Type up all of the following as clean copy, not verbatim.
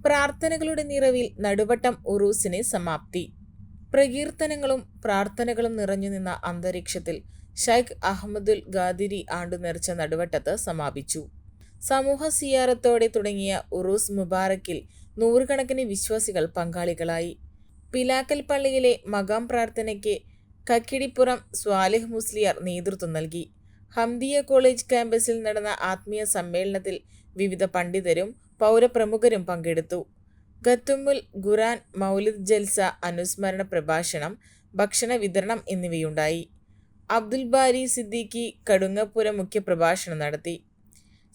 പ്രാർത്ഥനകളുടെ നിറവിൽ നടുവട്ടം ഉറൂസിന് സമാപ്തി. പ്രകീർത്തനങ്ങളും പ്രാർത്ഥനകളും നിറഞ്ഞു നിന്ന അന്തരീക്ഷത്തിൽ ഷൈഖ് അഹമ്മദുൽ ഖാദിരി ആണ്ടുനേർച്ച നടുവട്ടത്ത് സമാപിച്ചു. സമൂഹ സിയാറത്തോടെ തുടങ്ങിയ ഉറൂസ് മുബാറക്കിൽ നൂറുകണക്കിന് വിശ്വാസികൾ പങ്കാളികളായി. പിലാക്കൽ പള്ളിയിലെ മഖാം പ്രാർത്ഥനയ്ക്ക് കക്കിടിപ്പുറം സ്വാലിഹ് മുസ്ലിയാർ നേതൃത്വം നൽകി. ഹംദിയ കോളേജ് ക്യാമ്പസിൽ നടന്ന ആത്മീയ സമ്മേളനത്തിൽ വിവിധ പണ്ഡിതരും പൗരപ്രമുഖരും പങ്കെടുത്തു. ഖത്തുമുൽ ഖുർആൻ, മൗലിദ് ജൽസ, അനുസ്മരണ പ്രഭാഷണം, ഭക്ഷണ വിതരണം എന്നിവയുണ്ടായി. അബ്ദുൽ ബാരി സിദ്ദീഖി കടുങ്ങപ്പുര മുഖ്യപ്രഭാഷണം നടത്തി.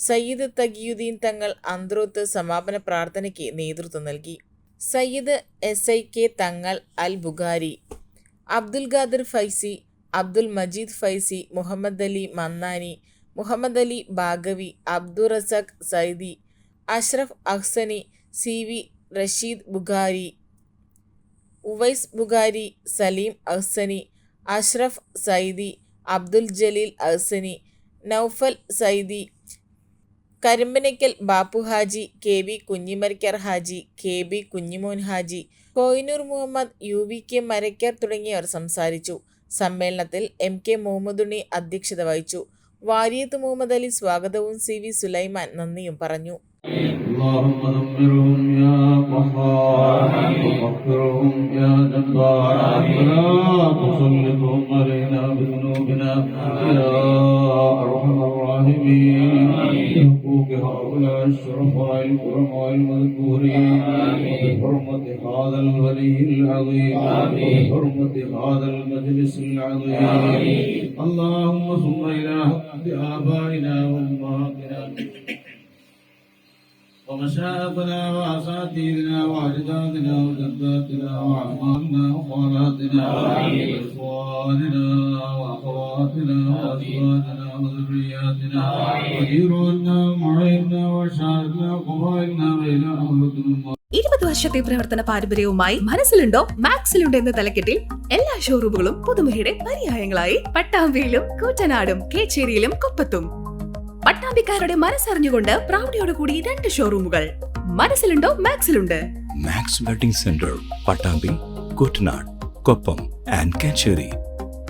സയ്യിദ് തഖിയുദ്ദീൻ തങ്ങൾ അന്ത്രോത്ത് സമാപന പ്രാർത്ഥനയ്ക്ക് നേതൃത്വം നൽകി. സയ്യിദ് SIK തങ്ങൾ അൽ ബുഖാരി, അബ്ദുൽ ഖാദിർ ഫൈസി, അബ്ദുൽ മജീദ് ഫൈസി, മുഹമ്മദ് അലി മന്നാനി, മുഹമ്മദ് അലി ബാഗവി, അബ്ദുർ റസാഖ് സൈദി, അഷ്റഫ് അഹ്സനി, CV റഷീദ് ബുഖാരി, ഉവൈസ് ബുഖാരി, സലീം അഹ്സനി, അഷ്റഫ് സൈദി, അബ്ദുൽ ജലീൽ അഹ്സനി, നൗഫൽ സൈദി, Karimpanakkal Bapu Haji, KB കുഞ്ഞിമരയ്ക്കർ Haji, KB Kunjumon Haji, Kohinoor Muhammad, UVK മരയ്ക്കർ തുടങ്ങിയവർ സംസാരിച്ചു. സമ്മേളനത്തിൽ MK മുഹമ്മദുണ്ണി അധ്യക്ഷത വഹിച്ചു. വാരിയത്ത് മുഹമ്മദ് അലി സ്വാഗതവും CV സുലൈമാൻ നന്ദിയും പറഞ്ഞു. اللهم دمرهم يا قهار وغفرهم يا جبار ولا تسلطهم علينا بذنوبنا يا ارحم الراحمين بحقوق هؤلاء الشرفاء الكرماء المذكورين وبحرمة هذا الولي العظيم وبحرمة هذا المجلس العظيم اللهم ثم إلى حق آبائنا وأمهاتنا ومشايخنا وأساتذتنا وأجدادنا وجداتنا وأعمامنا وخالاتنا وإخواننا وأخواتنا وأزواجنا وذرياتنا وجيراننا ومعيننا وشاهدنا قبائلنا وإلى أمرة 20 വർഷത്തെ പ്രവർത്തന പാരമ്പര്യവുമായി മനസ്സിലുണ്ടോ മാക്സിലുണ്ടോ എന്ന തലക്കെട്ടിൽ എല്ലാ ഷോറൂമുകളും പുതുമയുടെ പര്യായങ്ങളായി പട്ടാമ്പിയിലും കൂറ്റനാടും കേച്ചേരിയിലും കൊപ്പത്തും. പട്ടാമ്പിക്കാരുടെ മനസ്സറിഞ്ഞുകൊണ്ട് പ്രൗഢിയോടുകൂടി 2 ഷോറൂമുകൾ. മനസ്സിലുണ്ടോ മാക്സിലുണ്ട്. Max wedding centre, Pattambi, Koottanad, Koppam and Kecheri.